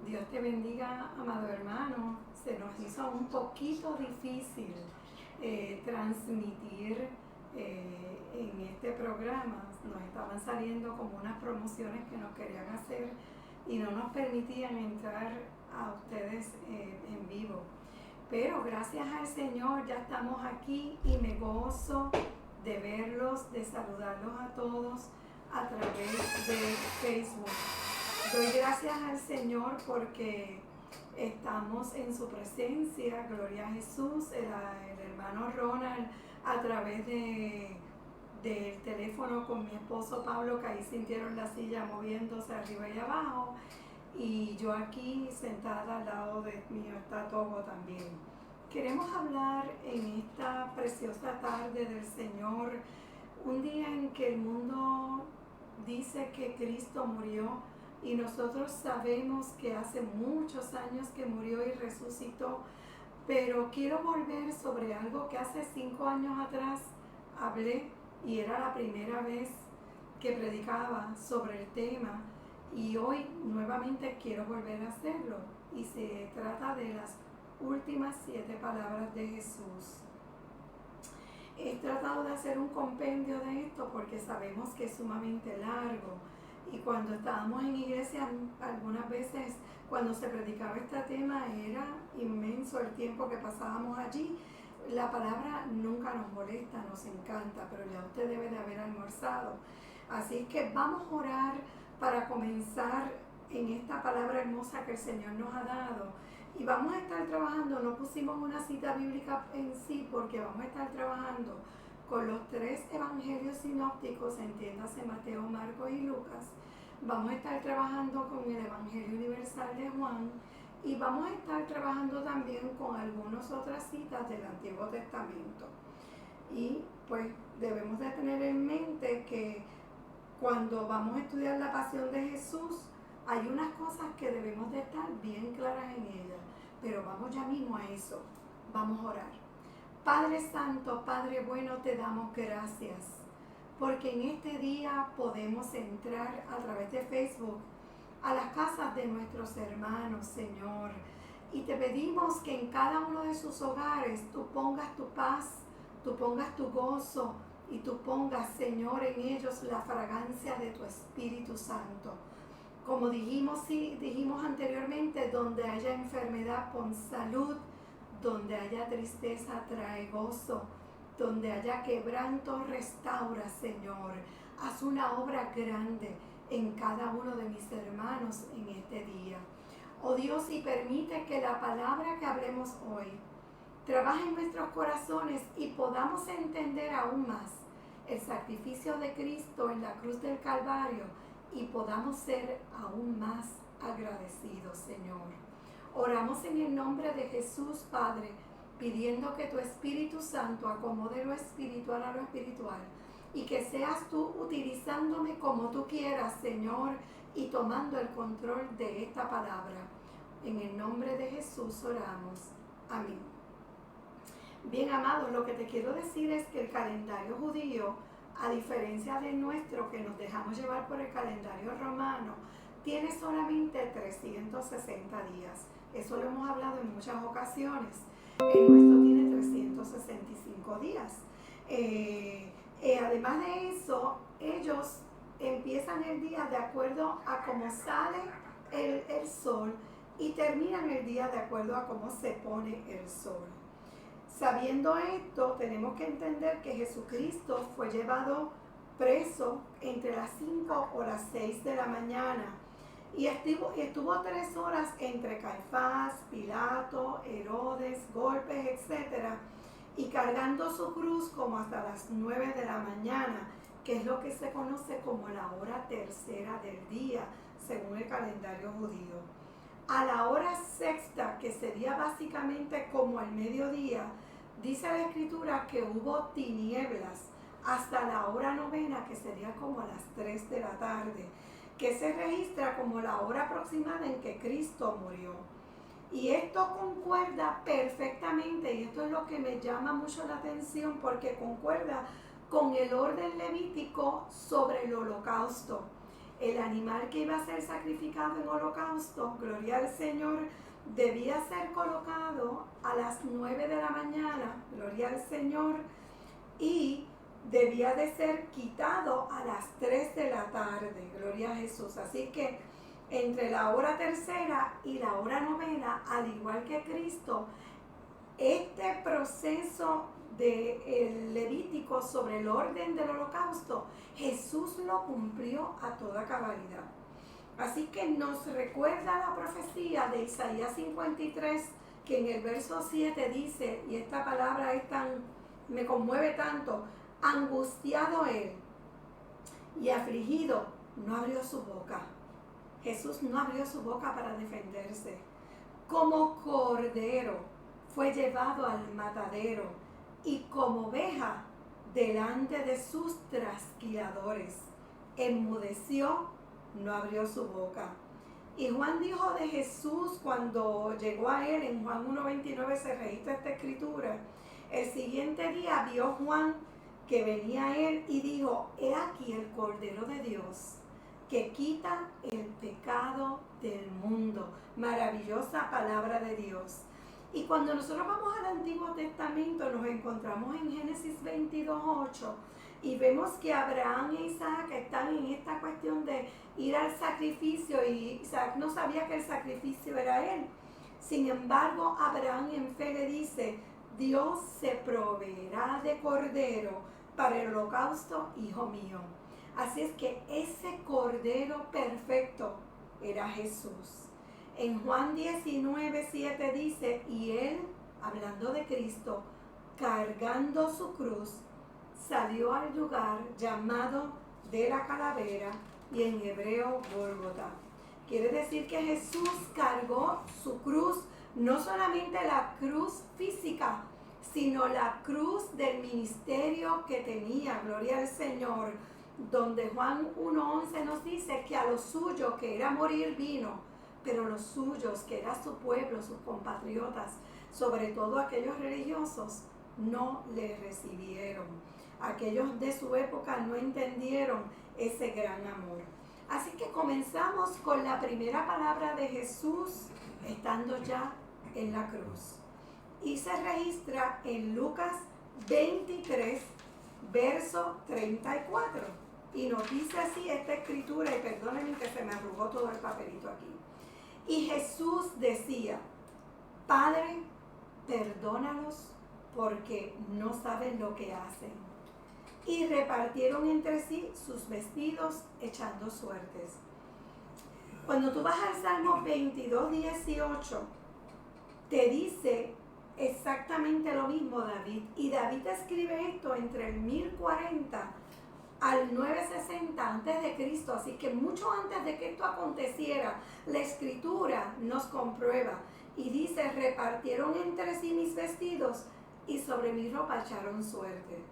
Dios te bendiga, amado hermano. Se nos hizo un poquito difícil transmitir en este programa. Nos estaban saliendo como unas promociones que nos querían hacer y no nos permitían entrar a ustedes en vivo. Pero gracias al Señor ya estamos aquí y me gozo de verlos, de saludarlos a todos a través de Facebook. Doy gracias al Señor porque estamos en su presencia, gloria a Jesús, el hermano Ronald a través del teléfono con mi esposo Pablo, que ahí sintieron la silla moviéndose arriba y abajo, y yo aquí sentada al lado de mío está Togo también. Queremos hablar en esta preciosa tarde del Señor, un día en que el mundo dice que Cristo murió y nosotros sabemos que hace muchos años que murió y resucitó, pero quiero volver sobre algo que hace 5 años atrás hablé y era la primera vez que predicaba sobre el tema, y hoy nuevamente quiero volver a hacerlo, y se trata de las últimas 7 palabras de Jesús. He tratado de hacer un compendio de esto porque sabemos que es sumamente largo, y cuando estábamos en iglesia algunas veces cuando se predicaba este tema era inmenso el tiempo que pasábamos allí. La palabra nunca nos molesta, nos encanta, pero ya usted debe de haber almorzado. Así que vamos a orar para comenzar en esta palabra hermosa que el Señor nos ha dado. Y vamos a estar trabajando, no pusimos una cita bíblica en sí porque vamos a estar trabajando con los 3 evangelios sinópticos, entiéndase Mateo, Marcos y Lucas. Vamos a estar trabajando con el Evangelio Universal de Juan y vamos a estar trabajando también con algunas otras citas del Antiguo Testamento. Y pues debemos de tener en mente que cuando vamos a estudiar la pasión de Jesús, hay unas cosas que debemos de estar bien claras en ella, pero vamos ya mismo a eso. Vamos a orar. Padre Santo, Padre bueno, te damos gracias porque en este día podemos entrar a través de Facebook a las casas de nuestros hermanos, Señor, y te pedimos que en cada uno de sus hogares tú pongas tu paz, tú pongas tu gozo y tú pongas, Señor, en ellos la fragancia de tu Espíritu Santo. Como dijimos anteriormente, donde haya enfermedad, pon salud, donde haya tristeza, trae gozo, donde haya quebranto, restaura, Señor. Haz una obra grande en cada uno de mis hermanos en este día. Oh Dios, y permite que la palabra que hablemos hoy trabaje en nuestros corazones y podamos entender aún más el sacrificio de Cristo en la cruz del Calvario y podamos ser aún más agradecidos, Señor. Oramos en el nombre de Jesús, Padre, pidiendo que tu Espíritu Santo acomode lo espiritual a lo espiritual y que seas tú utilizándome como tú quieras, Señor, y tomando el control de esta palabra. En el nombre de Jesús oramos. Amén. Bien, amados, lo que te quiero decir es que el calendario judío, a diferencia del nuestro, que nos dejamos llevar por el calendario romano, tiene solamente 360 días. Eso lo hemos hablado en muchas ocasiones. El nuestro tiene 365 días. Además de eso, ellos empiezan el día de acuerdo a cómo sale el sol y terminan el día de acuerdo a cómo se pone el sol. Sabiendo esto, tenemos que entender que Jesucristo fue llevado preso entre las 5 o las 6 de la mañana y estuvo 3 horas entre Caifás, Pilato, Herodes, golpes, etc. Y cargando su cruz como hasta las 9 de la mañana, que es lo que se conoce como la hora tercera del día, según el calendario judío. A la hora sexta, que sería básicamente como el mediodía, dice la Escritura que hubo tinieblas hasta la hora novena, que sería como a las 3 de la tarde, que se registra como la hora aproximada en que Cristo murió. Y esto concuerda perfectamente, y esto es lo que me llama mucho la atención, porque concuerda con el orden levítico sobre el holocausto. el animal que iba a ser sacrificado en holocausto, gloria al Señor, debía ser colocado a las 9 de la mañana, gloria al Señor, y debía de ser quitado a las 3 de la tarde, gloria a Jesús. Así que entre la hora tercera y la hora novena, al igual que Cristo, este proceso del Levítico sobre el orden del holocausto, Jesús lo cumplió a toda cabalidad. Así que nos recuerda la profecía de Isaías 53, que en el verso 7 dice, y esta palabra es me conmueve tanto: angustiado él y afligido, no abrió su boca. Jesús no abrió su boca para defenderse. Como cordero fue llevado al matadero, y como oveja delante de sus trasquiladores. Enmudeció, no abrió su boca. Y Juan dijo de Jesús cuando llegó a él, en Juan 1:29 se registra esta escritura. El siguiente día vio Juan que venía a él y dijo: he aquí el Cordero de Dios que quita el pecado del mundo. Maravillosa palabra de Dios. Y cuando nosotros vamos al Antiguo Testamento, nos encontramos en Génesis 22:8 y vemos que Abraham e Isaac están en esta cuestión de ir al sacrificio, y Isaac no sabía que el sacrificio era él. Sin embargo, Abraham en fe le dice: Dios se proveerá de cordero para el holocausto, hijo mío. Así es que ese cordero perfecto era Jesús. En Juan 19:7 dice: y él, hablando de Cristo, cargando su cruz, salió al lugar llamado de la calavera, y en hebreo Gólgota. Quiere decir que Jesús cargó su cruz, no solamente la cruz física, sino la cruz del ministerio que tenía, gloria al Señor, donde Juan 1:11 nos dice que a los suyos, que era morir, vino, pero los suyos, que era su pueblo, sus compatriotas, sobre todo aquellos religiosos, no le recibieron. Aquellos de su época no entendieron ese gran amor. Así que comenzamos con la primera palabra de Jesús estando ya en la cruz. Y se registra en Lucas 23, verso 34. Y nos dice así esta escritura, y perdónenme que se me arrugó todo el papelito aquí. Y Jesús decía: Padre, perdónalos porque no saben lo que hacen. Y repartieron entre sí sus vestidos, echando suertes. Cuando tú vas al Salmo 22:18, te dice exactamente lo mismo David. Y David escribe esto entre el 1040 al 960 antes de Cristo. Así que mucho antes de que esto aconteciera, la escritura nos comprueba. Y dice: repartieron entre sí mis vestidos, y sobre mi ropa echaron suerte.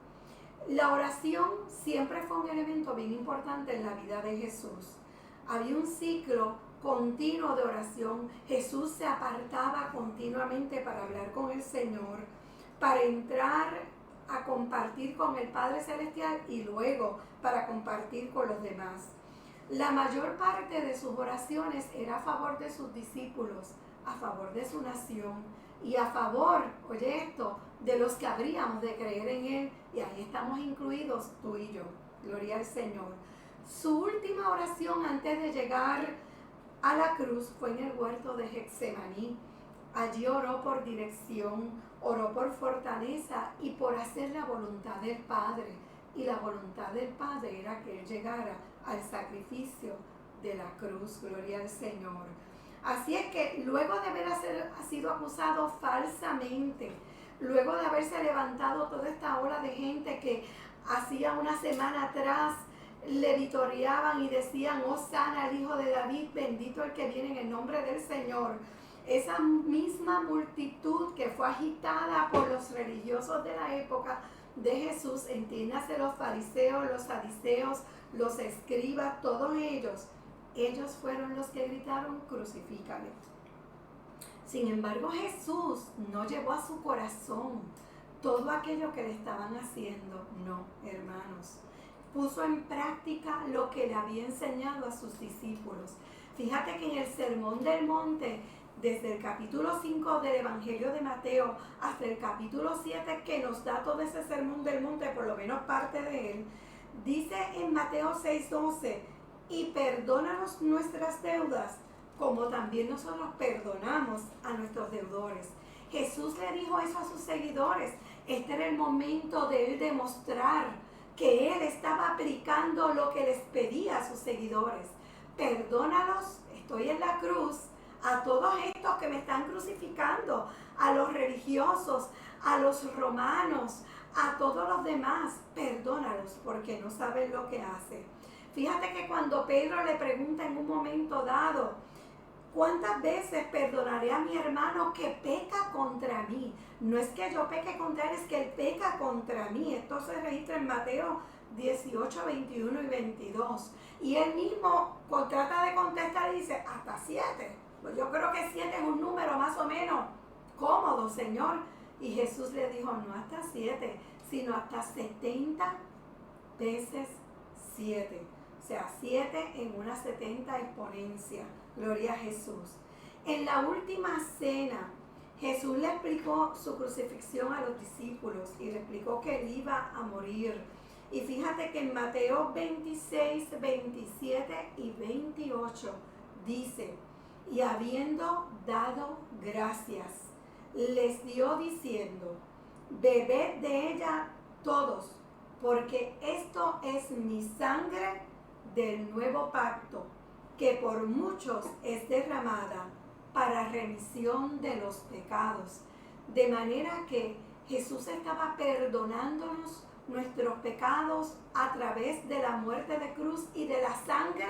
La oración siempre fue un elemento bien importante en la vida de Jesús. Había un ciclo continuo de oración. Jesús se apartaba continuamente para hablar con el Señor, para entrar a compartir con el Padre Celestial y luego para compartir con los demás. La mayor parte de sus oraciones era a favor de sus discípulos, a favor de su nación y a favor, oye esto, de los que habríamos de creer en Él, y ahí estamos incluidos tú y yo. Gloria al Señor. Su última oración antes de llegar a la cruz fue en el huerto de Getsemaní. Allí oró por dirección, oró por fortaleza y por hacer la voluntad del Padre. Y la voluntad del Padre era que Él llegara al sacrificio de la cruz. Gloria al Señor. Así es que luego de haber sido acusado falsamente, luego de haberse levantado toda esta ola de gente que hacía una semana atrás le vitoreaban y decían: Hosana al Hijo de David, bendito el que viene en el nombre del Señor. Esa misma multitud que fue agitada por los religiosos de la época de Jesús, entiéndase los fariseos, los saduceos, los escribas, todos ellos fueron los que gritaron: crucifícame. Sin embargo, Jesús no llevó a su corazón todo aquello que le estaban haciendo. No, hermanos. puso en práctica lo que le había enseñado a sus discípulos. Fíjate que en el Sermón del Monte, desde el capítulo 5 del Evangelio de Mateo hasta el capítulo 7, que nos da todo ese Sermón del Monte, por lo menos parte de él, dice en Mateo 6:12, y perdónanos nuestras deudas, como también nosotros perdonamos a nuestros deudores. Jesús le dijo eso a sus seguidores. Este era el momento de él demostrar que él estaba aplicando lo que les pedía a sus seguidores. Perdónalos, estoy en la cruz, a todos estos que me están crucificando, a los religiosos, a los romanos, a todos los demás, perdónalos porque no saben lo que hacen. Fíjate que cuando Pedro le pregunta en un momento dado, ¿cuántas veces perdonaré a mi hermano que peca contra mí? No es que yo peque contra él, es que él peca contra mí. Esto se registra en Mateo 18, 21 y 22. Y él mismo trata de contestar y dice, hasta 7. Pues yo creo que 7 es un número más o menos cómodo, Señor. Y Jesús le dijo, no hasta 7, sino hasta 70 veces 7. O sea, 7 en una 70 exponencia. Gloria a Jesús. En la última cena, Jesús le explicó su crucifixión a los discípulos y le explicó que él iba a morir. Y fíjate que en Mateo 26, 27 y 28 dice, y habiendo dado gracias, les dio diciendo, bebed de ella todos, porque esto es mi sangre del nuevo pacto, que por muchos es derramada para remisión de los pecados. De manera que Jesús estaba perdonándonos nuestros pecados a través de la muerte de cruz y de la sangre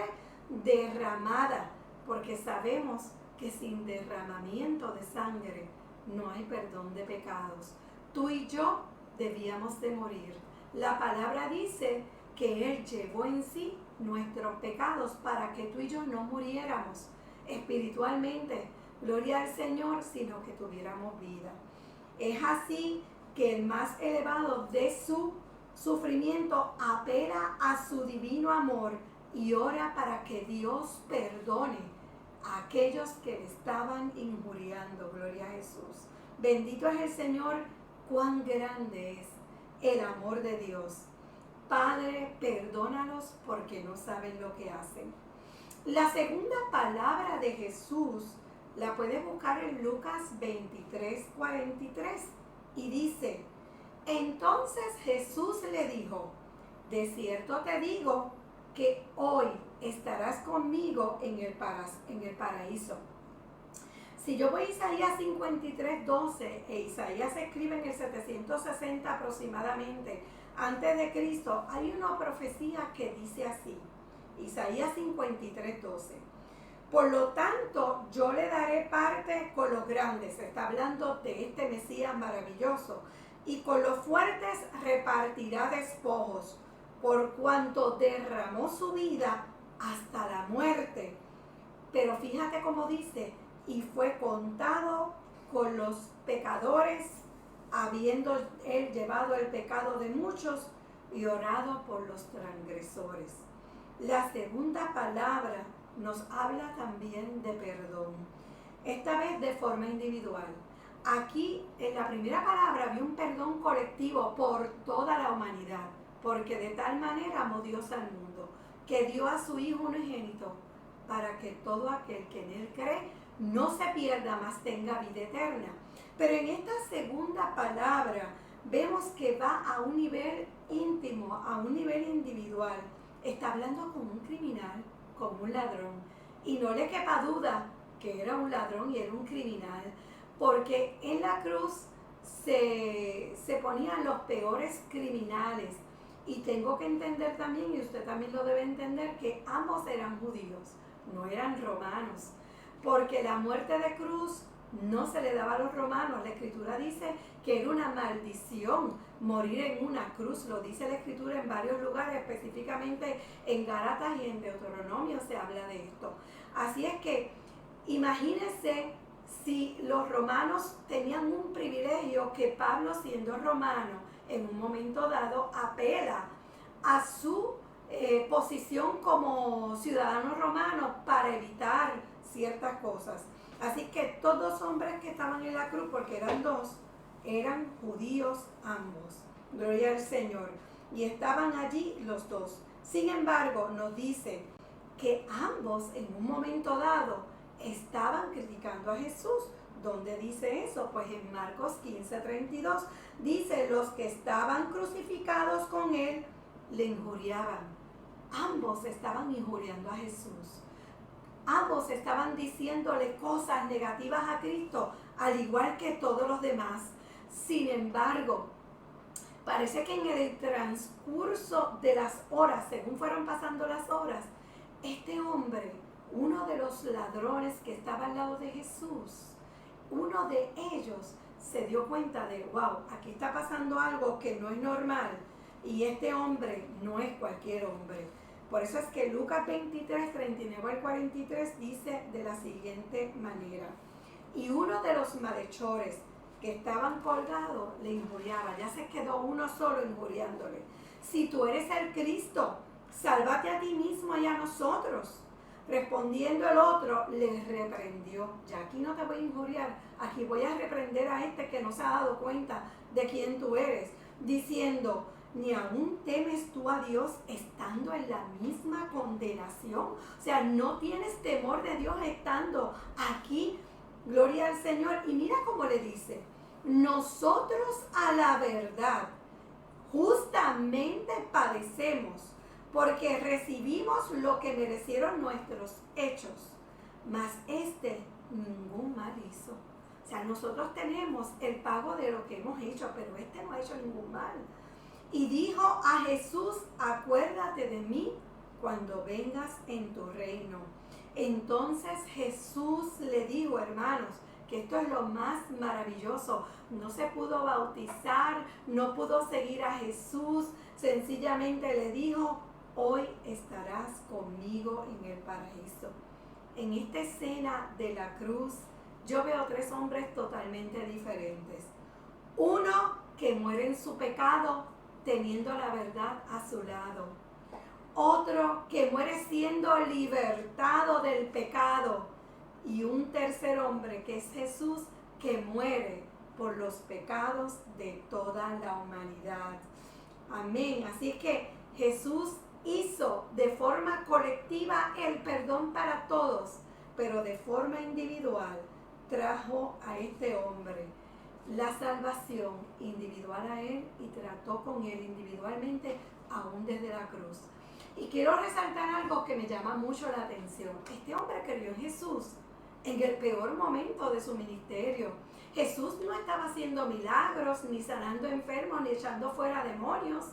derramada, porque sabemos que sin derramamiento de sangre no hay perdón de pecados. Tú y yo debíamos de morir. La palabra dice que Él llevó en sí nuestros pecados para que tú y yo no muriéramos espiritualmente, gloria al Señor, sino que tuviéramos vida. Es así que el más elevado de su sufrimiento apela a su divino amor y ora para que Dios perdone a aquellos que le estaban injuriando, gloria a Jesús. Bendito es el Señor, cuán grande es el amor de Dios. Padre, perdónalos porque no saben lo que hacen. La segunda palabra de Jesús la puedes buscar en Lucas 23, 43 y dice, entonces Jesús le dijo, de cierto te digo que hoy estarás conmigo en el paraíso. Si yo voy a Isaías 53, 12, e Isaías se escribe en el 760 aproximadamente antes de Cristo, hay una profecía que dice así, Isaías 53, 12. Por lo tanto, yo le daré parte con los grandes, se está hablando de este Mesías maravilloso, y con los fuertes repartirá despojos, por cuanto derramó su vida hasta la muerte. Pero fíjate cómo dice, y fue contado con los pecadores, habiendo él llevado el pecado de muchos y orado por los transgresores. La segunda palabra nos habla también de perdón, esta vez de forma individual. Aquí en la primera palabra había un perdón colectivo por toda la humanidad, porque de tal manera amó Dios al mundo, que dio a su Hijo unigénito, para que todo aquel que en él cree no se pierda, mas tenga vida eterna. Pero en esta segunda palabra vemos que va a un nivel íntimo, a un nivel individual. Está hablando con un criminal, con un ladrón. Y no le quepa duda que era un ladrón y era un criminal, porque en la cruz se ponían los peores criminales. Y tengo que entender también, y usted también lo debe entender, que ambos eran judíos, no eran romanos, porque la muerte de cruz no se le daba a los romanos. La Escritura dice que era una maldición morir en una cruz, lo dice la Escritura en varios lugares, específicamente en Gálatas y en Deuteronomio se habla de esto. Así es que imagínense si los romanos tenían un privilegio que Pablo, siendo romano, en un momento dado apela a su posición como ciudadanos romanos para evitar ciertas cosas. Así que todos los hombres que estaban en la cruz, porque eran dos, eran judíos ambos. Gloria al Señor. Y estaban allí los dos. Sin embargo, nos dice que ambos en un momento dado estaban criticando a Jesús. ¿Dónde dice eso? Pues en Marcos 15:32 dice: los que estaban crucificados con él le injuriaban. Ambos estaban injuriando a Jesús. Ambos estaban diciéndole cosas negativas a Cristo, al igual que todos los demás. Sin embargo, parece que en el transcurso de las horas, según fueron pasando las horas, este hombre, uno de los ladrones que estaba al lado de Jesús, uno de ellos se dio cuenta de, wow, aquí está pasando algo que no es normal, y este hombre no es cualquier hombre. Por eso es que Lucas 23, 39 al 43 dice de la siguiente manera: y uno de los malhechores que estaban colgados le injuriaba. Ya se quedó uno solo injuriándole: si tú eres el Cristo, sálvate a ti mismo y a nosotros. Respondiendo el otro, le reprendió: ya aquí no te voy a injuriar, aquí voy a reprender a este que no se ha dado cuenta de quién tú eres, diciendo: ¿ni aún temes tú a Dios estando en la misma condenación? O sea, no tienes temor de Dios estando aquí. Gloria al Señor. Y mira cómo le dice: nosotros a la verdad justamente padecemos, porque recibimos lo que merecieron nuestros hechos, mas este ningún mal hizo. O sea, nosotros tenemos el pago de lo que hemos hecho, pero este no ha hecho ningún mal. Y dijo a Jesús: acuérdate de mí cuando vengas en tu reino. Entonces Jesús le dijo, hermanos, que esto es lo más maravilloso: no se pudo bautizar, no pudo seguir a Jesús, sencillamente le dijo: hoy estarás conmigo en el paraíso. En esta escena de la cruz, yo veo tres hombres totalmente diferentes. Uno que muere en su pecado, teniendo la verdad a su lado. Otro que muere siendo libertado del pecado. Y un tercer hombre que es Jesús, que muere por los pecados de toda la humanidad. Amén. Así que Jesús hizo de forma colectiva el perdón para todos, pero de forma individual trajo a este hombre la salvación individual a él y trató con él individualmente aún desde la cruz. Y quiero resaltar algo que me llama mucho la atención. Este hombre creyó en Jesús en el peor momento de su ministerio. Jesús no estaba haciendo milagros, ni sanando enfermos, ni echando fuera demonios.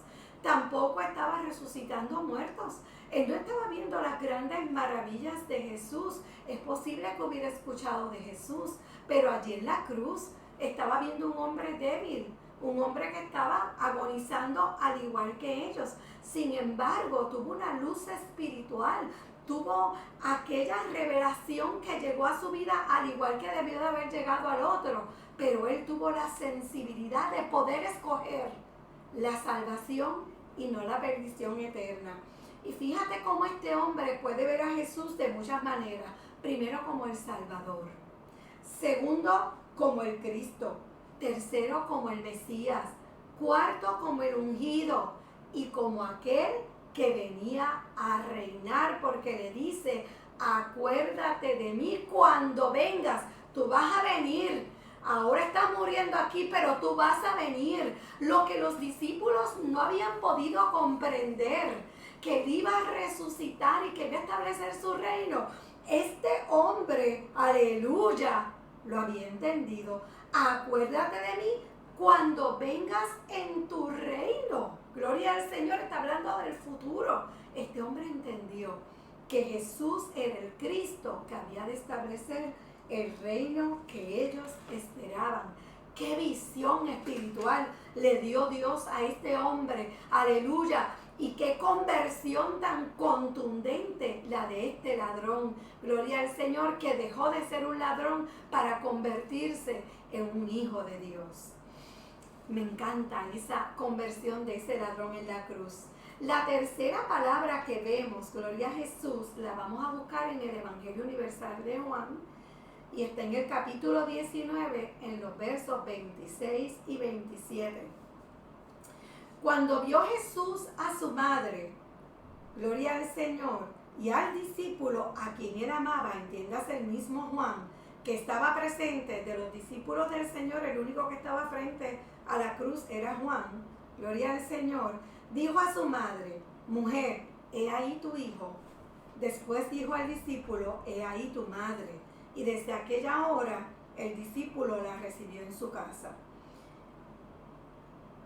Tampoco estaba resucitando muertos. Él no estaba viendo las grandes maravillas de Jesús. Es posible que hubiera escuchado de Jesús, pero allí en la cruz estaba viendo un hombre débil, un hombre que estaba agonizando al igual que ellos. Sin embargo, tuvo una luz espiritual, tuvo aquella revelación que llegó a su vida al igual que debió de haber llegado al otro, pero él tuvo la sensibilidad de poder escoger la salvación y no la perdición eterna. Y fíjate cómo este hombre puede ver a Jesús de muchas maneras. Primero, como el Salvador. Segundo, como el Cristo. Tercero, como el Mesías. Cuarto, como el ungido. Y como aquel que venía a reinar, porque le dice: acuérdate de mí cuando vengas. Tú vas a venir. Ahora estás muriendo aquí, pero tú vas a venir. Lo que los discípulos no habían podido comprender, que él iba a resucitar y que iba a establecer su reino, este hombre, aleluya, lo había entendido. Acuérdate de mí cuando vengas en tu reino. Gloria al Señor, está hablando del futuro. Este hombre entendió que Jesús era el Cristo que había de establecer el reino que ellos esperaban. Qué visión espiritual le dio Dios a este hombre, aleluya. Y qué conversión tan contundente la de este ladrón. Gloria al Señor, que dejó de ser un ladrón para convertirse en un hijo de Dios. Me encanta esa conversión de ese ladrón en la cruz. La tercera palabra que vemos, gloria a Jesús, la vamos a buscar en el Evangelio Universal de Juan y está en el capítulo 19, en los versos 26 y 27. Cuando vio Jesús a su madre, gloria al Señor, y al discípulo a quien él amaba, entiéndase el mismo Juan, que estaba presente, de los discípulos del Señor, el único que estaba frente a la cruz era Juan, gloria al Señor, dijo a su madre: mujer, he ahí tu hijo. Después dijo al discípulo: he ahí tu madre. Y desde aquella hora el discípulo la recibió en su casa.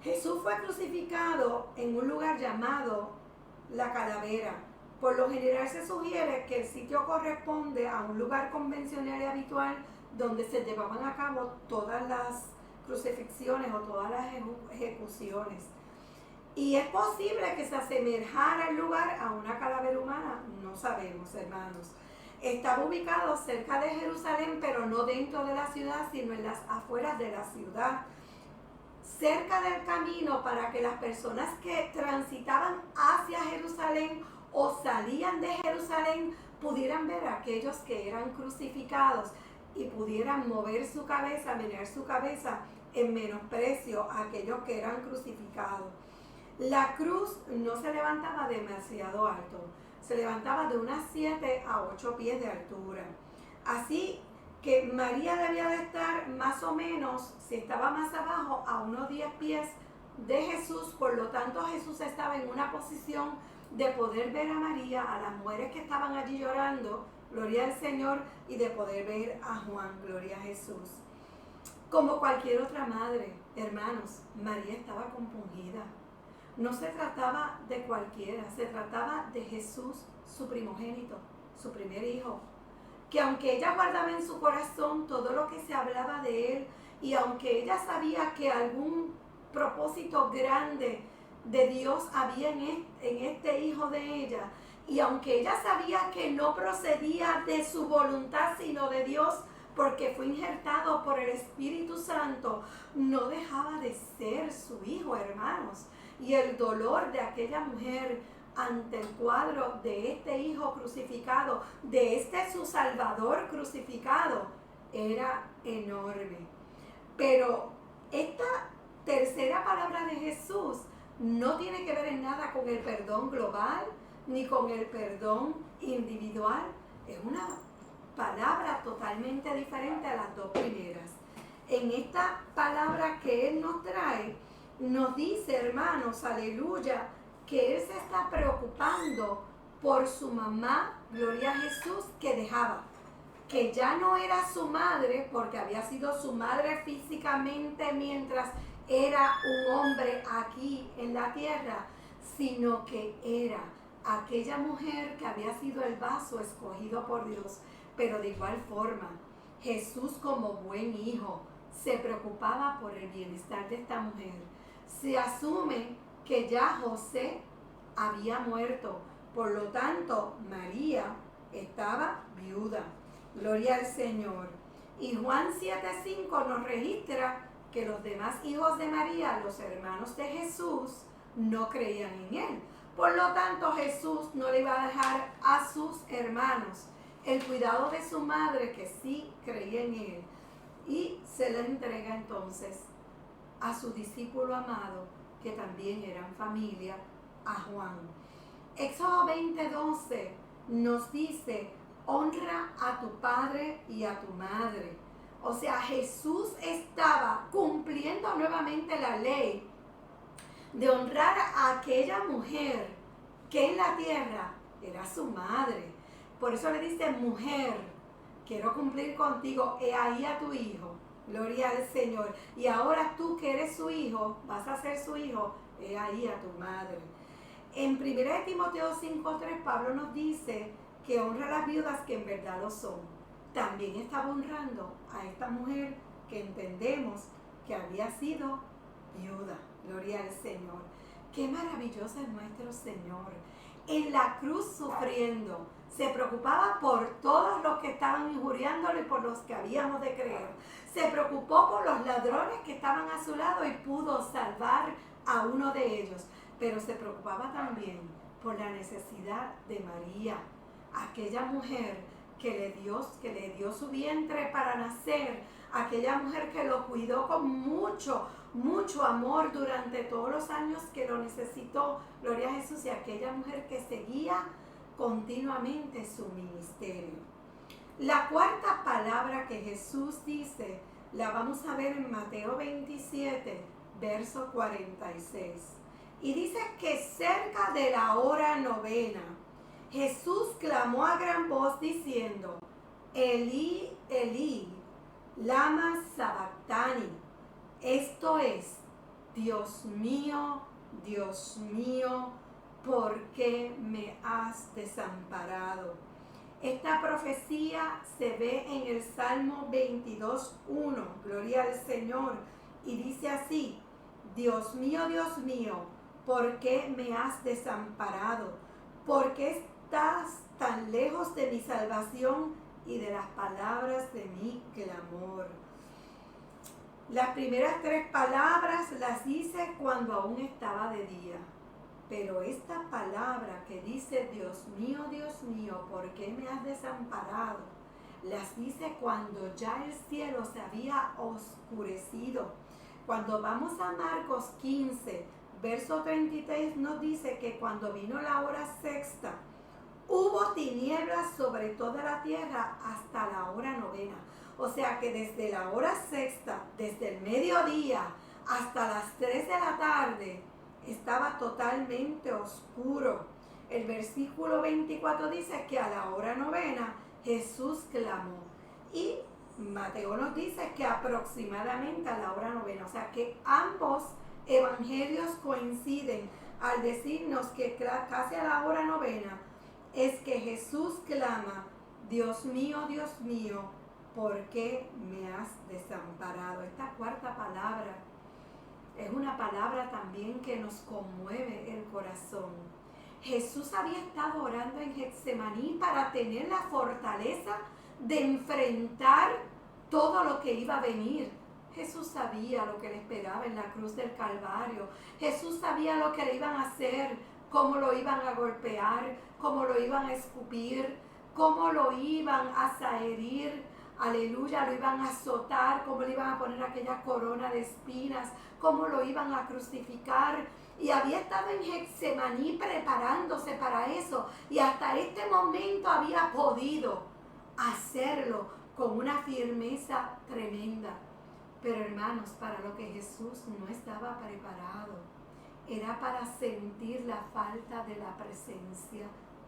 Jesús fue crucificado en un lugar llamado La Calavera. Por lo general se sugiere que el sitio corresponde a un lugar convencional y habitual donde se llevaban a cabo todas las crucifixiones o todas las ejecuciones. Y es posible que se asemejara el lugar a una calavera humana, no sabemos, hermanos. Estaba ubicado cerca de Jerusalén, pero no dentro de la ciudad, sino en las afueras de la ciudad, cerca del camino, para que las personas que transitaban hacia Jerusalén o salían de Jerusalén pudieran ver a aquellos que eran crucificados y pudieran mover su cabeza, menear su cabeza en menosprecio a aquellos que eran crucificados. La cruz no se levantaba demasiado alto, se levantaba de unas 7 a 8 pies de altura. Así que María debía de estar más o menos, si estaba más abajo, a unos 10 pies de Jesús. Por lo tanto, Jesús estaba en una posición de poder ver a María, a las mujeres que estaban allí llorando, gloria al Señor, y de poder ver a Juan, gloria a Jesús. Como cualquier otra madre, hermanos, María estaba compungida. No se trataba de cualquiera, se trataba de Jesús, su primogénito, su primer hijo, que aunque ella guardaba en su corazón todo lo que se hablaba de él, y aunque ella sabía que algún propósito grande de Dios había en este hijo de ella, y aunque ella sabía que no procedía de su voluntad sino de Dios, porque fue injertado por el Espíritu Santo, no dejaba de ser su hijo, hermanos. Y el dolor de aquella mujer ante el cuadro de este hijo crucificado, de este su Salvador crucificado, era enorme. Pero esta tercera palabra de Jesús no tiene que ver en nada con el perdón global ni con el perdón individual. Es una palabra totalmente diferente a las dos primeras. En esta palabra que Él nos trae, nos dice, hermanos, aleluya, que Él se está preocupando por su mamá, gloria a Jesús, que dejaba, que ya no era su madre, porque había sido su madre físicamente mientras era un hombre aquí en la tierra, sino que era aquella mujer que había sido el vaso escogido por Dios. Pero de igual forma, Jesús, como buen hijo, se preocupaba por el bienestar de esta mujer. Se asume que ya José había muerto, por lo tanto María estaba viuda. Gloria al Señor. Y Juan 7:5 nos registra que los demás hijos de María, los hermanos de Jesús, no creían en él. Por lo tanto, Jesús no le iba a dejar a sus hermanos el cuidado de su madre, que sí creía en él, y se le entrega entonces a su discípulo amado, que también eran familia, a Juan. Éxodo 20:12 nos dice: honra a tu padre y a tu madre. O sea, Jesús estaba cumpliendo nuevamente la ley de honrar a aquella mujer que en la tierra era su madre. Por eso le dice: mujer, quiero cumplir contigo, he ahí a tu hijo. Gloria al Señor. Y ahora tú que eres su hijo, vas a ser su hijo, he ahí a tu madre. En 1 Timoteo 5:3 Pablo nos dice que honra a las viudas que en verdad lo son. También estaba honrando a esta mujer que entendemos que había sido viuda. Gloria al Señor. Qué maravilloso es nuestro Señor. En la cruz sufriendo, se preocupaba por todos los que estaban injuriándolo y por los que habíamos de creer. Se preocupó por los ladrones que estaban a su lado y pudo salvar a uno de ellos. pero se preocupaba también por la necesidad de María, aquella mujer que le dio su vientre para nacer, aquella mujer que lo cuidó con mucho amor durante todos los años que lo necesitó, gloria a Jesús, y aquella mujer que seguía continuamente su ministerio. La cuarta palabra que Jesús dice, la vamos a ver en Mateo 27, verso 46. Y dice que cerca de la hora novena, Jesús clamó a gran voz diciendo, Elí, Elí, lama sabactani. Esto es, Dios mío, ¿por qué me has desamparado? Esta profecía se ve en el Salmo 22:1, gloria al Señor, y dice así, Dios mío, ¿por qué me has desamparado? ¿Por qué estás tan lejos de mi salvación y de las palabras de mi clamor? Las primeras 3 palabras las dice cuando aún estaba de día. Pero esta palabra que dice, Dios mío, ¿por qué me has desamparado? Las dice cuando ya el cielo se había oscurecido. Cuando vamos a Marcos 15, verso 33, nos dice que cuando vino la hora sexta, hubo tinieblas sobre toda la tierra hasta la hora novena. O sea que desde la hora sexta, desde el mediodía hasta las 3 de la tarde, estaba totalmente oscuro. El versículo 24 dice que a la hora novena Jesús clamó. Y Mateo nos dice que aproximadamente a la hora novena. O sea que ambos evangelios coinciden al decirnos que casi a la hora novena es que Jesús clama, Dios mío, ¿por qué me has desamparado? Esta cuarta palabra es una palabra también que nos conmueve el corazón. Jesús había estado orando en Getsemaní para tener la fortaleza de enfrentar todo lo que iba a venir. Jesús sabía lo que le esperaba en la cruz del Calvario. Jesús sabía lo que le iban a hacer, cómo lo iban a golpear, cómo lo iban a escupir, cómo lo iban a herir. Aleluya, lo iban a azotar, cómo le iban a poner aquella corona de espinas, cómo lo iban a crucificar. Y había estado en Getsemaní preparándose para eso. Y hasta este momento había podido hacerlo con una firmeza tremenda. Pero hermanos, para lo que Jesús no estaba preparado, era para sentir la falta de la presencia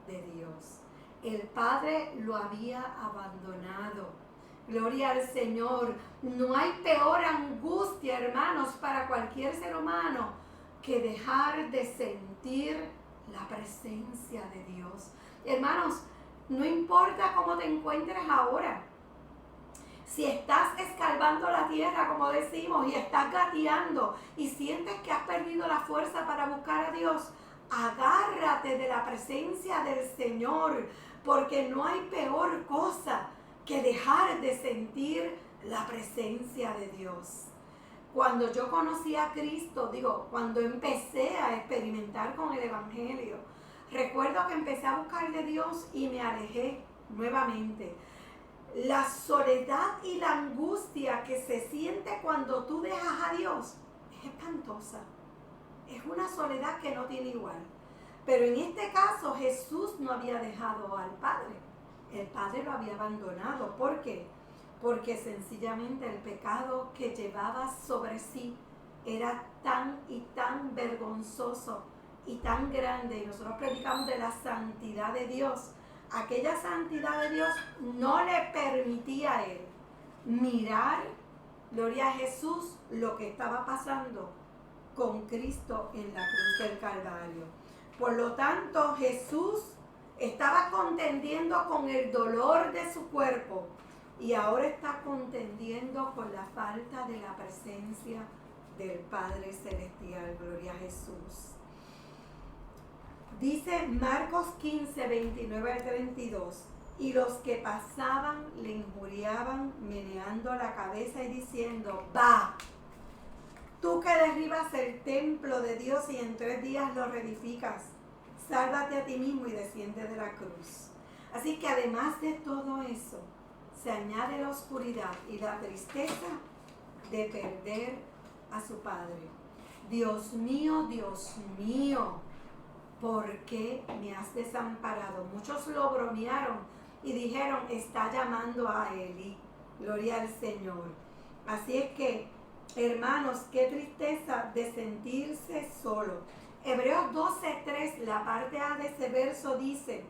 de Dios. El Padre lo había abandonado. Gloria al Señor. No hay peor angustia, hermanos, para cualquier ser humano que dejar de sentir la presencia de Dios. Hermanos, no importa cómo te encuentres ahora. Si estás escarbando la tierra, como decimos, y estás gateando y sientes que has perdido la fuerza para buscar a Dios, agárrate de la presencia del Señor, porque no hay peor cosa que dejar de sentir la presencia de Dios. Cuando yo conocí a Cristo, cuando empecé a experimentar con el Evangelio, recuerdo que empecé a buscar de Dios y me alejé nuevamente. La soledad y la angustia que se siente cuando tú dejas a Dios es espantosa. Es una soledad que no tiene igual. Pero en este caso Jesús no había dejado al Padre. El Padre lo había abandonado. ¿Por qué? Porque sencillamente el pecado que llevaba sobre sí era tan y tan vergonzoso y tan grande. Y nosotros predicamos de la santidad de Dios. Aquella santidad de Dios no le permitía a él mirar, gloria a Jesús, lo que estaba pasando con Cristo en la cruz del Calvario. Por lo tanto, Jesús estaba contendiendo con el dolor de su cuerpo y ahora está contendiendo con la falta de la presencia del Padre Celestial. Gloria a Jesús. Dice Marcos 15, 29 al 32, y los que pasaban le injuriaban meneando la cabeza y diciendo, va, Tú que derribas el templo de Dios y en 3 días lo reedificas, sálvate a ti mismo y desciende de la cruz. Así que además de todo eso, se añade la oscuridad y la tristeza de perder a su padre. Dios mío, ¿por qué me has desamparado? Muchos lo bromearon y dijeron, está llamando a Eli. Gloria al Señor. Así es que, hermanos, qué tristeza de sentirse solo. Hebreos 12:3, la parte A de ese verso dice,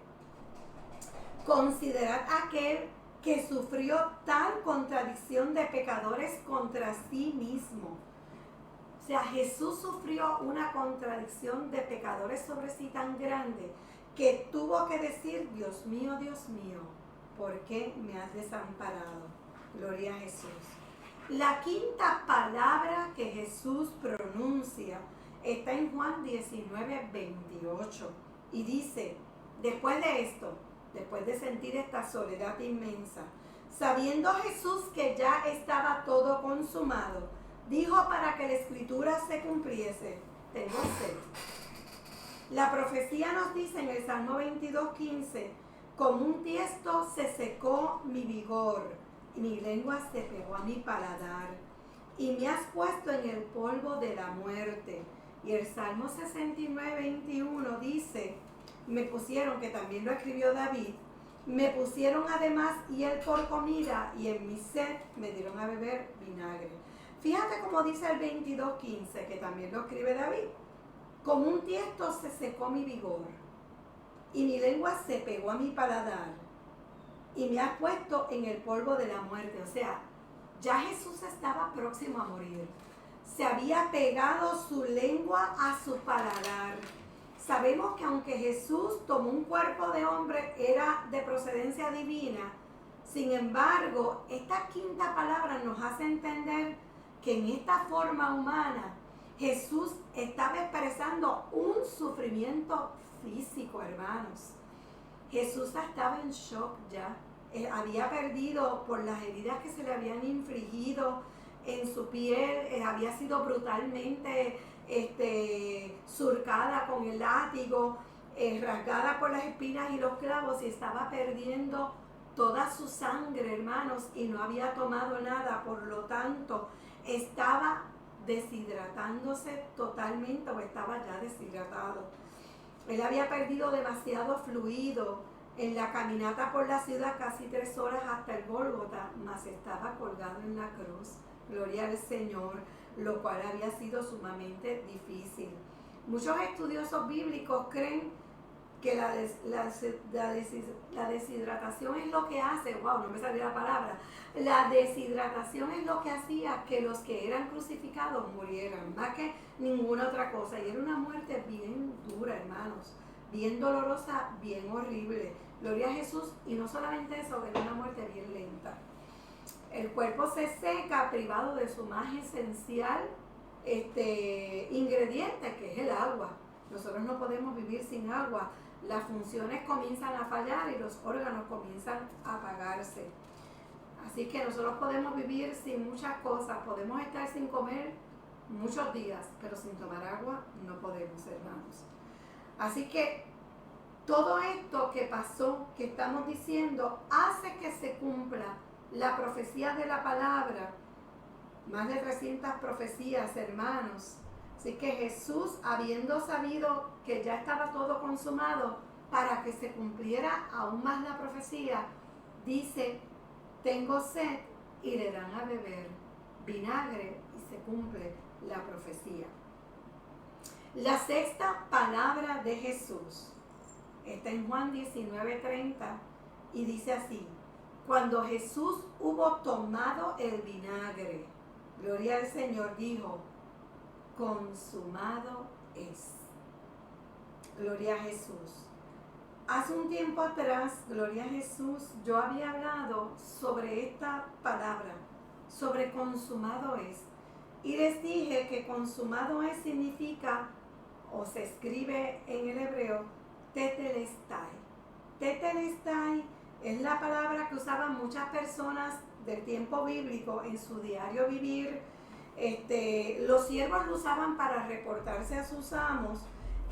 considerad aquel que sufrió tal contradicción de pecadores contra sí mismo. O sea, Jesús sufrió una contradicción de pecadores sobre sí tan grande que tuvo que decir, Dios mío, ¿por qué me has desamparado? Gloria a Jesús. La quinta palabra que Jesús pronuncia está en Juan 19:28 y dice, después de esto, después de sentir esta soledad inmensa, sabiendo Jesús que ya estaba todo consumado, dijo para que la escritura se cumpliese, tengo sed. La profecía nos dice en el Salmo 22:15, como un tiesto se secó mi vigor y mi lengua se pegó a mi paladar y me has puesto en el polvo de la muerte. Y el Salmo 69:21 dice, me pusieron, que también lo escribió David, me pusieron además hiel por comida y en mi sed me dieron a beber vinagre. Fíjate cómo dice el 22:15, que también lo escribe David. Como un tiesto se secó mi vigor y mi lengua se pegó a mi paladar y me has puesto en el polvo de la muerte. O sea, ya Jesús estaba próximo a morir. Se había pegado su lengua a su paladar. Sabemos que aunque Jesús tomó un cuerpo de hombre, era de procedencia divina. Sin embargo, esta quinta palabra nos hace entender que en esta forma humana Jesús estaba expresando un sufrimiento físico, hermanos. Jesús estaba en shock ya. Había perdido por las heridas que se le habían infligido en su piel, había sido brutalmente surcada con el látigo, rasgada por las espinas y los clavos, y estaba perdiendo toda su sangre, hermanos, y no había tomado nada. Por lo tanto, estaba deshidratándose totalmente, o estaba ya deshidratado. Él había perdido demasiado fluido en la caminata por la ciudad, casi 3 horas hasta el Gólgota, mas estaba colgado en la cruz. Gloria al Señor, lo cual había sido sumamente difícil. Muchos estudiosos bíblicos creen que la deshidratación es lo que hace, no me salió la palabra, la deshidratación es lo que hacía que los que eran crucificados murieran, más que ninguna otra cosa. Y era una muerte bien dura, hermanos, bien dolorosa, bien horrible. Gloria a Jesús. Y no solamente eso, era una muerte bien lenta. El cuerpo se seca privado de su más esencial ingrediente, que es el agua. Nosotros no podemos vivir sin agua. Las funciones comienzan a fallar y los órganos comienzan a apagarse. Así que nosotros podemos vivir sin muchas cosas. Podemos estar sin comer muchos días, pero sin tomar agua no podemos, hermanos. Así que todo esto que pasó, que estamos diciendo, hace que se cumpla la profecía de la palabra. Más de 300 profecías, hermanos. Así que Jesús, habiendo sabido que ya estaba todo consumado, para que se cumpliera aún más la profecía, dice, tengo sed, y le dan a beber vinagre, y se cumple la profecía. La sexta palabra de Jesús está en Juan 19:30 y dice así, cuando Jesús hubo tomado el vinagre, gloria al Señor, dijo, consumado es. Gloria a Jesús. Hace un tiempo atrás, gloria a Jesús, yo había hablado sobre esta palabra, sobre consumado es. Y les dije que consumado es significa, o se escribe en el hebreo, tetelestai. Tetelestai es la palabra que usaban muchas personas del tiempo bíblico en su diario vivir, Los siervos lo usaban para reportarse a sus amos.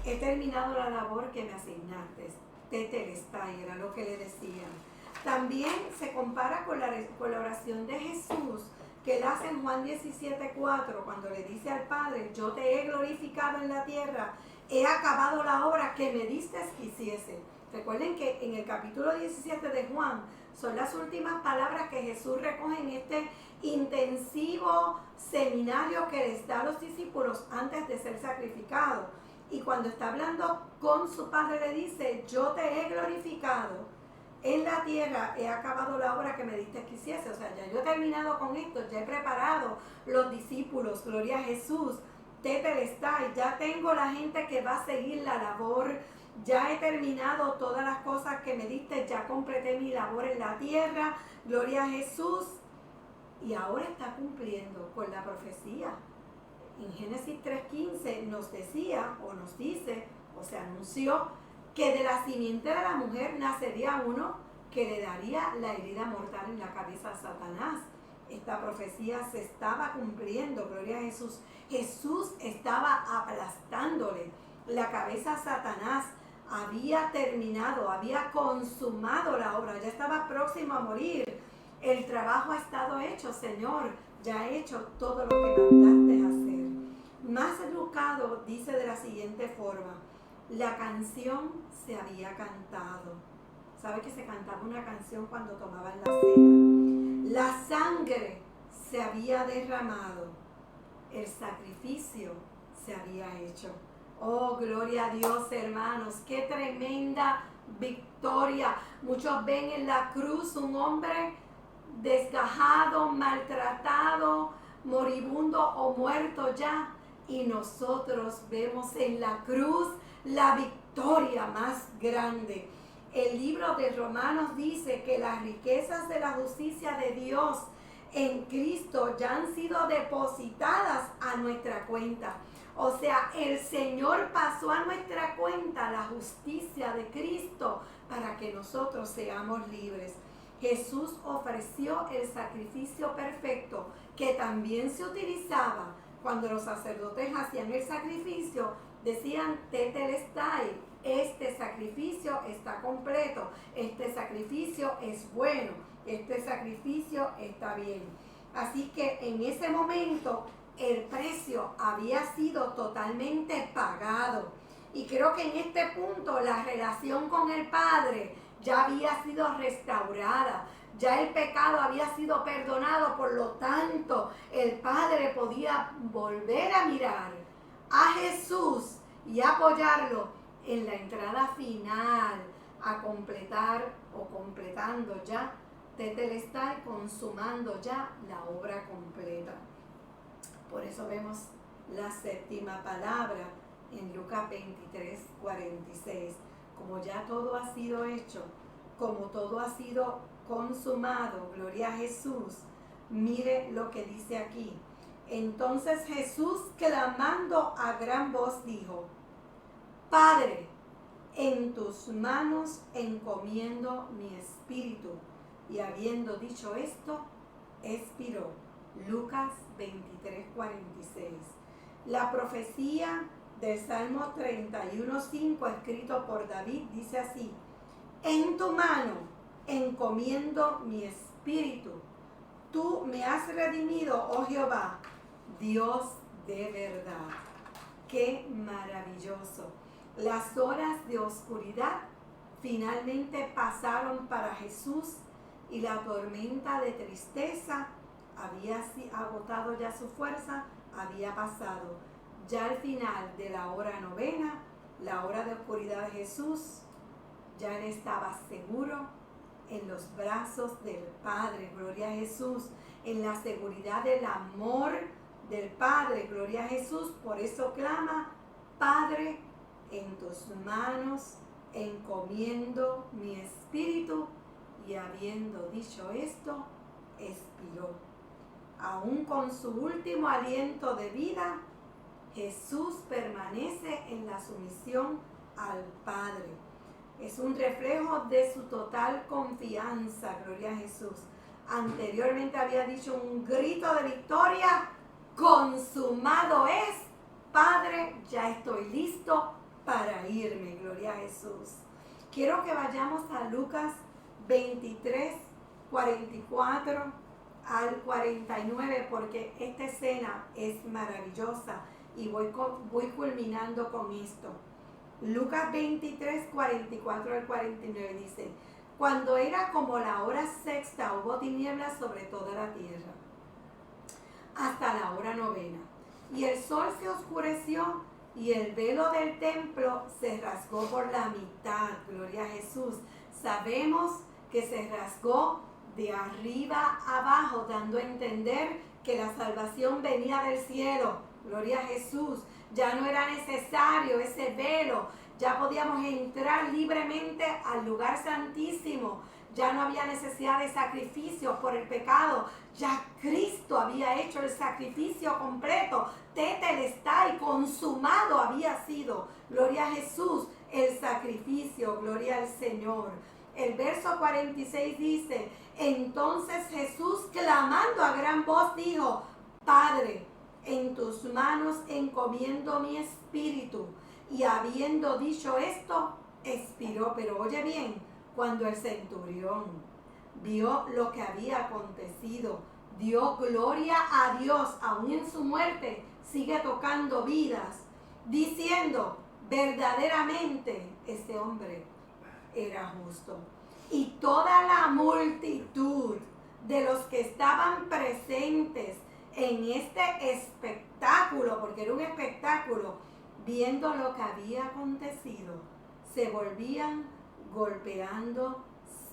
He terminado la labor que me asignaste. Tetelestai era lo que le decían. También se compara con la oración de Jesús, que él hace en Juan 17:4, cuando le dice al Padre: yo te he glorificado en la tierra, he acabado la obra que me diste que hiciese. Recuerden que en el capítulo 17 de Juan son las últimas palabras que Jesús recoge en este intensivo seminario que les da a los discípulos antes de ser sacrificado. Y cuando está hablando con su Padre le dice: yo te he glorificado en la tierra, he acabado la obra que me diste que hiciese. O sea, ya yo he terminado con esto, ya he preparado los discípulos, gloria a Jesús, tetelestai, ya tengo la gente que va a seguir la labor, ya he terminado todas las cosas que me diste, ya completé mi labor en la tierra, gloria a Jesús. Y ahora está cumpliendo con la profecía. En Génesis 3:15 nos decía, o nos dice, o se anunció, que de la simiente de la mujer nacería uno que le daría la herida mortal en la cabeza a Satanás. Esta profecía se estaba cumpliendo, gloria a Jesús. Jesús estaba aplastándole la cabeza a Satanás. Había terminado, había consumado la obra, ya estaba próximo a morir. El trabajo ha estado hecho, Señor, ya he hecho todo lo que mandaste hacer. Más educado dice de la siguiente forma: la canción se había cantado. ¿Sabe que se cantaba una canción cuando tomaban la cena? La sangre se había derramado. El sacrificio se había hecho. Oh, gloria a Dios, hermanos. Qué tremenda victoria. Muchos ven en la cruz un hombre desgajado, maltratado, moribundo o muerto ya. Y nosotros vemos en la cruz la victoria más grande. El libro de Romanos dice que las riquezas de la justicia de Dios en Cristo ya han sido depositadas a nuestra cuenta. O sea, el Señor pasó a nuestra cuenta la justicia de Cristo para que nosotros seamos libres. Jesús ofreció el sacrificio perfecto que también se utilizaba cuando los sacerdotes hacían el sacrificio. Decían tetelestai, este sacrificio está completo, este sacrificio es bueno, este sacrificio está bien. Así que en ese momento el precio había sido totalmente pagado. Y creo que en este punto la relación con el Padre ya había sido restaurada. Ya el pecado había sido perdonado, por lo tanto el Padre podía volver a mirar a Jesús y apoyarlo en la entrada final, a completar o completando ya, tetelestai, consumando ya la obra completa. Por eso vemos la séptima palabra en Lucas 23:46. Como ya todo ha sido hecho, como todo ha sido consumado, gloria a Jesús. Mire lo que dice aquí. Entonces Jesús, clamando a gran voz, dijo: Padre, en tus manos encomiendo mi espíritu. Y habiendo dicho esto, expiró. Lucas 23:46. La profecía del Salmo 31:5, escrito por David, dice así: en tu mano encomiendo mi espíritu. Tú me has redimido, oh Jehová, Dios de verdad. Qué maravilloso. Las horas de oscuridad finalmente pasaron para Jesús y la tormenta de tristeza había agotado ya su fuerza, había pasado. Ya al final de la hora novena, la hora de oscuridad de Jesús, ya él estaba seguro en los brazos del Padre, gloria a Jesús, en la seguridad del amor del Padre, gloria a Jesús. Por eso clama: Padre, en tus manos encomiendo mi espíritu. Y habiendo dicho esto, expiró. Aún con su último aliento de vida, Jesús permanece en la sumisión al Padre. Es un reflejo de su total confianza, gloria a Jesús. Anteriormente había dicho un grito de victoria consumado es. Padre, ya estoy listo para irme. Gloria a Jesús. Quiero que vayamos a Lucas 23, 44 al 49, porque esta escena es maravillosa y voy culminando con esto. Lucas 23, 44 al 49 dice: cuando era como la hora sexta, hubo tinieblas sobre toda la tierra, hasta la hora novena. Y el sol se oscureció y el velo del templo se rasgó por la mitad. Gloria a Jesús. Sabemos que se rasgó de arriba abajo, dando a entender que la salvación venía del cielo. Gloria a Jesús. Ya no era necesario ese velo. Ya podíamos entrar libremente al lugar santísimo. Ya no había necesidad de sacrificios por el pecado. Ya Cristo había hecho el sacrificio completo. Tetelestai, consumado había sido. Gloria a Jesús, el sacrificio. Gloria al Señor. El verso 46 dice: entonces Jesús, clamando a gran voz, dijo: Padre, en tus manos encomiendo mi espíritu. Y habiendo dicho esto, expiró. Pero oye bien, cuando el centurión vio lo que había acontecido, dio gloria a Dios, aún en su muerte sigue tocando vidas, diciendo: verdaderamente este hombre era justo. Y toda la multitud de los que estaban presentes en este espectáculo, porque era un espectáculo, viendo lo que había acontecido, se volvían golpeándose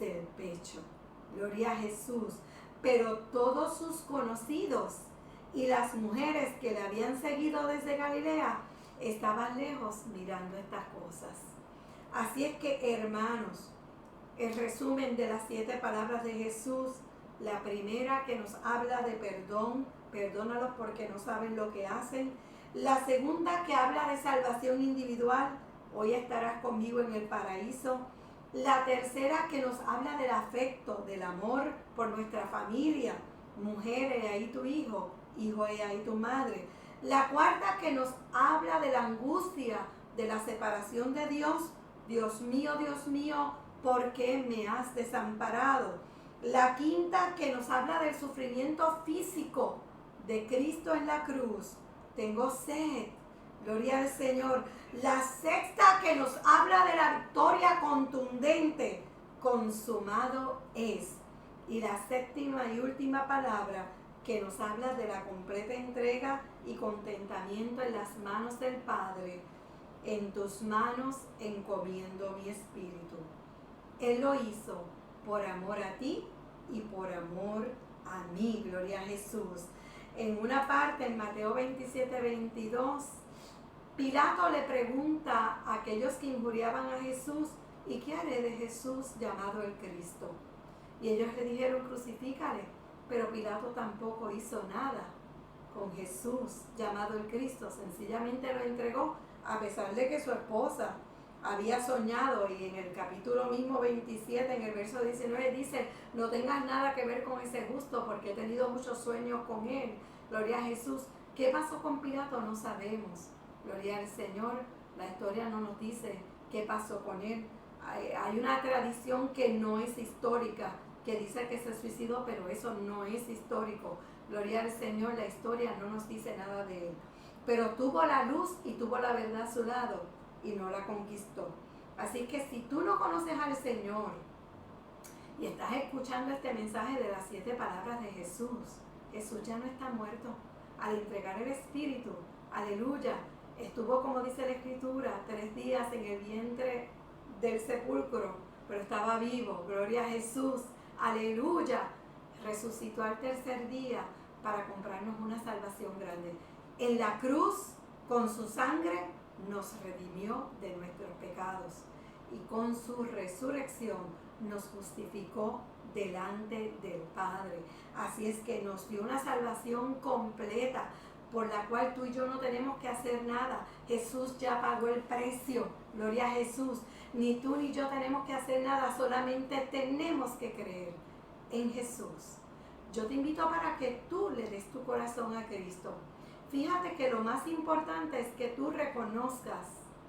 el pecho. Gloria a Jesús. Pero todos sus conocidos y las mujeres que le habían seguido desde Galilea estaban lejos mirando estas cosas. Así es que, hermanos, el resumen de las 7 palabras de Jesús: la primera, que nos habla de perdón, perdónalos porque no saben lo que hacen. La segunda, que habla de salvación individual: hoy estarás conmigo en el paraíso. La tercera, que nos habla del afecto, del amor por nuestra familia: mujer, he ahí tu hijo, hijo, he ahí tu madre. La cuarta, que nos habla de la angustia, de la separación de Dios: Dios mío, ¿por qué me has desamparado? La quinta, que nos habla del sufrimiento físico de Cristo en la cruz: tengo sed. Gloria al Señor. La sexta, que nos habla de la victoria contundente: consumado es. Y la séptima y última palabra, que nos habla de la completa entrega y contentamiento en las manos del Padre: en tus manos encomiendo mi espíritu. Él lo hizo por amor a ti y por amor a mí. Gloria a Jesús. En una parte, en Mateo 27, 22, Pilato le pregunta a aquellos que injuriaban a Jesús: ¿y qué haré de Jesús llamado el Cristo? Y ellos le dijeron: crucifícale. Pero Pilato tampoco hizo nada con Jesús llamado el Cristo. Sencillamente lo entregó, a pesar de que su esposa había soñado. Y en el capítulo mismo 27, en el verso 19, dice: no tengas nada que ver con ese justo, porque he tenido muchos sueños con él. Gloria a Jesús. ¿Qué pasó con Pilato? No sabemos. Gloria al Señor. La historia no nos dice qué pasó con él. Hay una tradición que no es histórica, que dice que se suicidó, pero eso no es histórico. Gloria al Señor. La historia no nos dice nada de él. Pero tuvo la luz y tuvo la verdad a su lado y no la conquistó. Así que si tú no conoces al Señor y estás escuchando este mensaje de las 7 palabras de Jesús, Jesús ya no está muerto. Al entregar el Espíritu, aleluya, estuvo, como dice la Escritura, 3 días en el vientre del sepulcro, pero estaba vivo. Gloria a Jesús, aleluya. Resucitó al 3er día para comprarnos una salvación grande. En la cruz, con su sangre, nos redimió de nuestros pecados, y con su resurrección nos justificó delante del Padre. Así es que nos dio una salvación completa, por la cual tú y yo no tenemos que hacer nada. Jesús ya pagó el precio. Gloria a Jesús. Ni tú ni yo tenemos que hacer nada, solamente tenemos que creer en Jesús. Yo te invito para que tú le des tu corazón a Cristo. Fíjate que lo más importante es que tú reconozcas,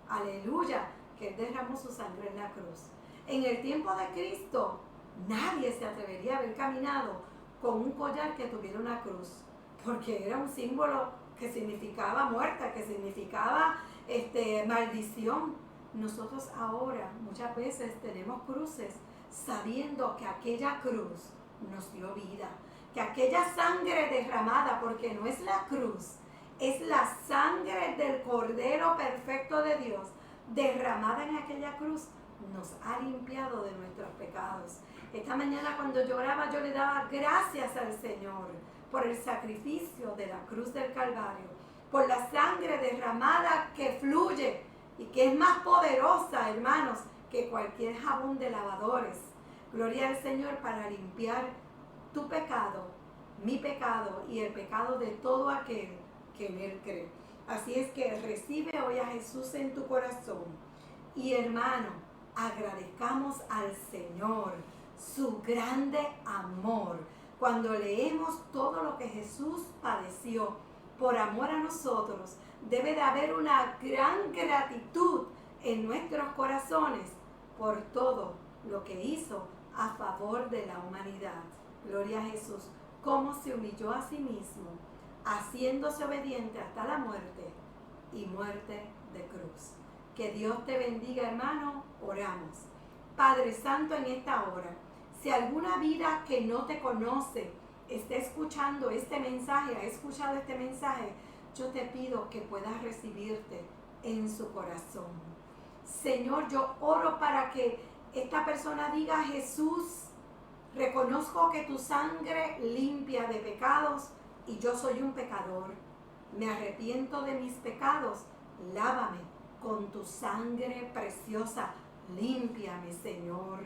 aleluya, que Él derramó su sangre en la cruz. En el tiempo de Cristo, nadie se atrevería a haber caminado con un collar que tuviera una cruz, porque era un símbolo que significaba muerte, que significaba maldición. Nosotros ahora muchas veces tenemos cruces sabiendo que aquella cruz nos dio vida, que aquella sangre derramada, porque no es la cruz, es la sangre del Cordero perfecto de Dios, derramada en aquella cruz, nos ha limpiado de nuestros pecados. Esta mañana cuando lloraba yo le daba gracias al Señor por el sacrificio de la cruz del Calvario, por la sangre derramada que fluye y que es más poderosa, hermanos, que cualquier jabón de lavadores. Gloria al Señor para limpiar tu pecado, mi pecado y el pecado de todo aquel que en Él cree. Así es que recibe hoy a Jesús en tu corazón. Y hermano, agradezcamos al Señor su grande amor. Cuando leemos todo lo que Jesús padeció por amor a nosotros, debe de haber una gran gratitud en nuestros corazones por todo lo que hizo a favor de la humanidad. Gloria a Jesús, cómo se humilló a sí mismo, haciéndose obediente hasta la muerte y muerte de cruz. Que Dios te bendiga, hermano. Oramos. Padre Santo, en esta hora, si alguna vida que no te conoce está escuchando este mensaje, ha escuchado este mensaje, yo te pido que puedas recibirte en su corazón. Señor, yo oro para que esta persona diga: Jesús, reconozco que tu sangre limpia de pecados y yo soy un pecador. Me arrepiento de mis pecados. Lávame con tu sangre preciosa. Límpiame, Señor.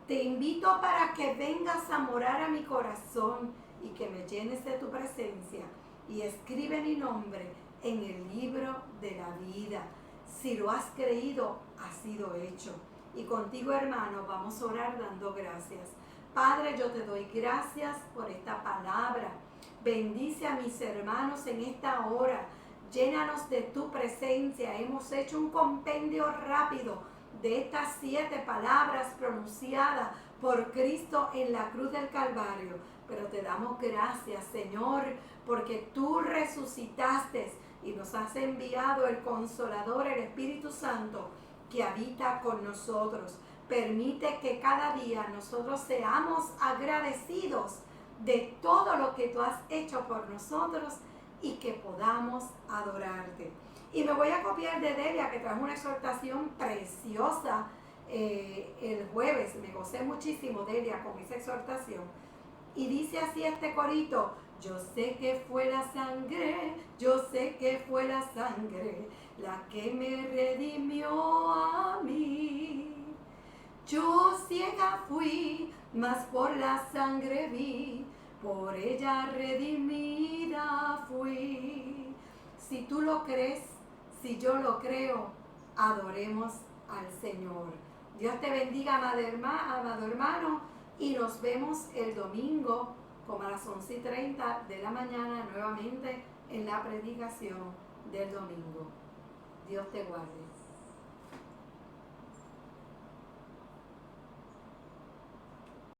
Te invito para que vengas a morar a mi corazón y que me llenes de tu presencia y escribe mi nombre en el libro de la vida. Si lo has creído, ha sido hecho. Y contigo, hermano, vamos a orar dando gracias. Padre, yo te doy gracias por esta palabra. Bendice a mis hermanos en esta hora. Llénanos de tu presencia. Hemos hecho un compendio rápido de estas 7 palabras pronunciadas por Cristo en la cruz del Calvario. Pero te damos gracias, Señor, porque tú resucitaste y nos has enviado el Consolador, el Espíritu Santo, que habita con nosotros. Permite que cada día nosotros seamos agradecidos de todo lo que tú has hecho por nosotros y que podamos adorarte. Y me voy a copiar de Delia, que trajo una exhortación preciosa el jueves. Me gocé muchísimo, Delia, con esa exhortación. Y dice así este corito: yo sé que fue la sangre, yo sé que fue la sangre la que me redimió a mí. Yo ciega fui, mas por la sangre vi, por ella redimida fui. Si tú lo crees, si yo lo creo, adoremos al Señor. Dios te bendiga, amado hermano, y nos vemos el domingo como a las 11:30 de la mañana nuevamente en la predicación del domingo. Dios te guarde.